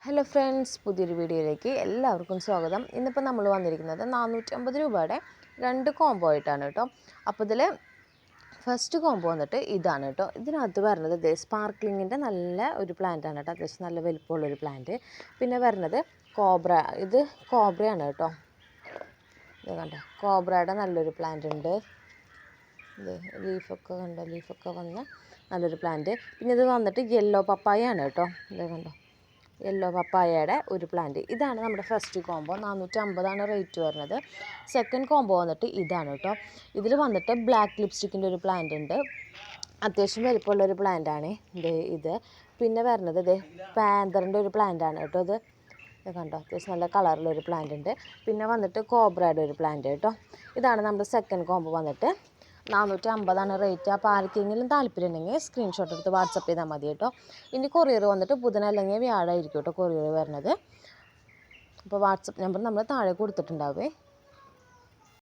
Hello friends, പുതിയൊരു വീഡിയോയിലേക്ക് എല്ലാവർക്കും സ്വാഗതം. ഇന്നിപ്പോൾ നമ്മൾ വന്നിരിക്കുന്നത് 450 രൂപയുടെ 2 കോംബോ ആയിട്ടാണ് കേട്ടോ. അപ്പോൾ ഇതിൽ ഫസ്റ്റ് കോംബോ വന്നിട്ട് ഇതാണ് കേട്ടോ. ഇതിനകത്ത് വരുന്നത് സ്പാർക്ലിങ്ങിൻ്റെ നല്ല ഒരു പ്ലാന്റ് ആണ് കേട്ടോ. അത്യാവശ്യം നല്ല വലിപ്പമുള്ളൊരു പ്ലാന്റ്. പിന്നെ വരുന്നത് ഇത് കോബ്രയാണ് കേട്ടോ. ഇത് കണ്ടോ, കോബ്രയുടെ നല്ലൊരു പ്ലാന്റ് ഉണ്ട്. ഇത് ലീഫൊക്കെ വന്ന് നല്ലൊരു പ്ലാന്റ്. പിന്നെ ഇത് വന്നിട്ട് യെല്ലോ പപ്പായയാണ് കേട്ടോ. ഇത് കണ്ടോ, യെല്ലോ പപ്പായയുടെ ഒരു പ്ലാന്റ്. ഇതാണ് നമ്മുടെ ഫസ്റ്റ് കോംബോ. 450 റേറ്റ് വരുന്നത്. സെക്കൻഡ് കോംബോ വന്നിട്ട് ഇതാണ് കേട്ടോ. ഇതിൽ വന്നിട്ട് ബ്ലാക്ക് ലിപ്സ്റ്റിക്കിൻ്റെ ഒരു പ്ലാന്റ് ഉണ്ട്. അത്യാവശ്യം വലിപ്പമുള്ളൊരു പ്ലാന്റാണ് ഇത്. പിന്നെ വരുന്നത് പാന്തറിൻ്റെ ഒരു പ്ലാന്റാണ് കേട്ടോ. ഇത് കണ്ടോ, അത്യാവശ്യം നല്ല കളറിലൊരു പ്ലാന്റ് ഉണ്ട്. പിന്നെ വന്നിട്ട് കോബ്രയുടെ ഒരു പ്ലാന്റ് കേട്ടോ. ഇതാണ് നമ്മുടെ സെക്കൻഡ് കോംബോ വന്നിട്ട് 450 റേറ്റ്. അപ്പോൾ ആർക്കെങ്കിലും താല്പര്യം ഉണ്ടെങ്കിൽ സ്ക്രീൻഷോട്ട് എടുത്ത് വാട്സപ്പ് ചെയ്താൽ മതി കേട്ടോ. ഇനി കൊറിയർ വന്നിട്ട് ബുധൻ അല്ലെങ്കിൽ വ്യാഴമായിരിക്കും കേട്ടോ കൊറിയർ വരുന്നത്. അപ്പോൾ വാട്സപ്പ് നമ്പർ നമ്മൾ താഴെ കൊടുത്തിട്ടുണ്ടാവേ.